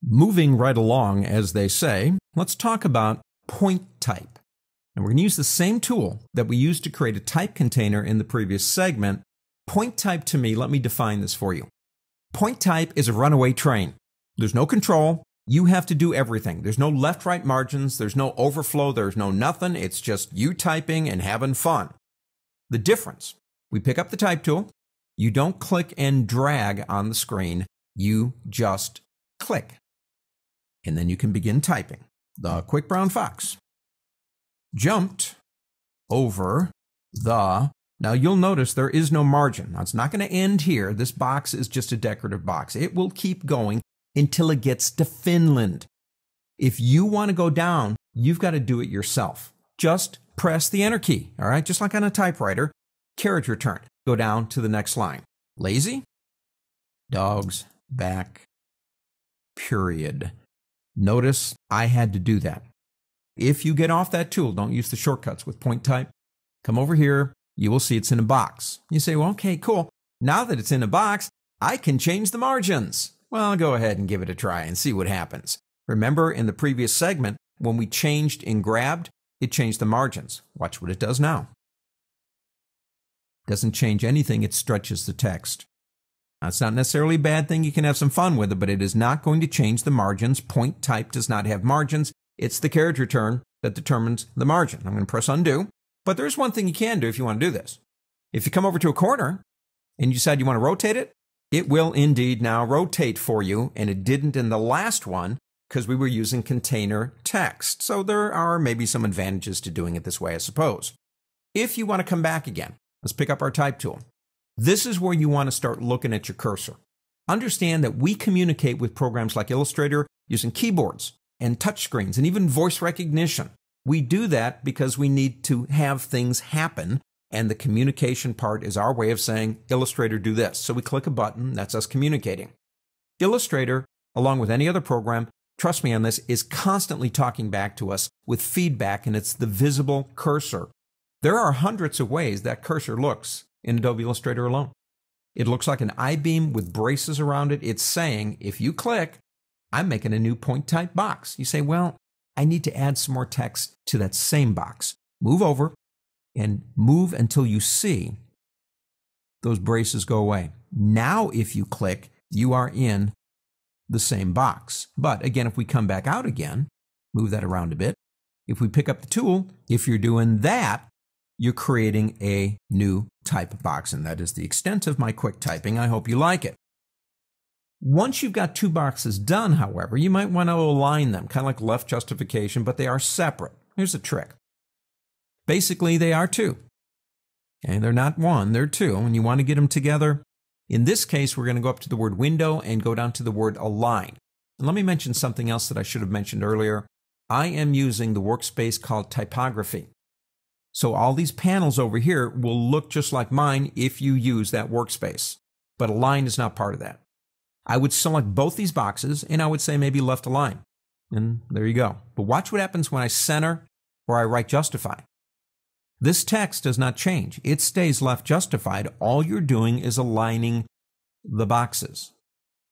Moving right along, as they say, let's talk about point type. And we're going to use the same tool that we used to create a type container in the previous segment. Point type to me, let me define this for you. Point type is a runaway train. There's no control. You have to do everything. There's no left-right margins. There's no overflow. There's no nothing. It's just you typing and having fun. The difference, we pick up the type tool. You don't click and drag on the screen. You just click. And then you can begin typing. The Quick Brown Fox jumped over the... Now you'll notice there is no margin. Now it's not going to end here. This box is just a decorative box. It will keep going until it gets to Finland. If you want to go down, you've got to do it yourself. Just press the Enter key, all right? Just like on a typewriter, carriage return. Go down to the next line. Lazy, dogs, back, period. Notice I had to do that. If you get off that tool, don't use the shortcuts with point type. Come over here. You will see it's in a box. You say, well, okay, cool. Now that it's in a box, I can change the margins. Well, go ahead and give it a try and see what happens. Remember in the previous segment, when we changed and grabbed, it changed the margins. Watch what it does now. Doesn't change anything, it stretches the text. Now, it's not necessarily a bad thing, you can have some fun with it, but it is not going to change the margins. Point type does not have margins. It's the carriage return that determines the margin. I'm going to press undo, but there's one thing you can do if you want to do this. If you come over to a corner and you decide you want to rotate it, it will indeed now rotate for you, and it didn't in the last one because we were using container text. So there are maybe some advantages to doing it this way, I suppose. If you want to come back again, let's pick up our type tool. This is where you want to start looking at your cursor. Understand that we communicate with programs like Illustrator using keyboards and touchscreens and even voice recognition. We do that because we need to have things happen, and the communication part is our way of saying, Illustrator, do this. So we click a button, that's us communicating. Illustrator, along with any other program, trust me on this, is constantly talking back to us with feedback, and it's the visible cursor. There are hundreds of ways that cursor looks in Adobe Illustrator alone. It looks like an I-beam with braces around it. It's saying, if you click, I'm making a new point type box. You say, well, I need to add some more text to that same box. Move over and move until you see those braces go away. Now, if you click, you are in the same box. But again, if we come back out again, move that around a bit. If we pick up the tool, if you're doing that, you're creating a new type box, and that is the extent of my quick typing. I hope you like it. Once you've got two boxes done, however, you might want to align them, kind of like left justification, but they are separate. Here's a trick. Basically, they are two. Okay, they're not one, they're two, and you want to get them together. In this case, we're going to go up to the word window and go down to the word align. And let me mention something else that I should have mentioned earlier. I am using the workspace called typography. So all these panels over here will look just like mine if you use that workspace. But align is not part of that. I would select both these boxes and I would say maybe left align. And there you go. But watch what happens when I center or I right justify. This text does not change. It stays left justified. All you're doing is aligning the boxes.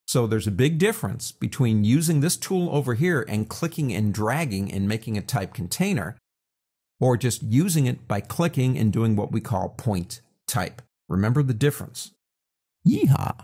So there's a big difference between using this tool over here and clicking and dragging and making a type container, or just using it by clicking and doing what we call point type. Remember the difference. Yeehaw!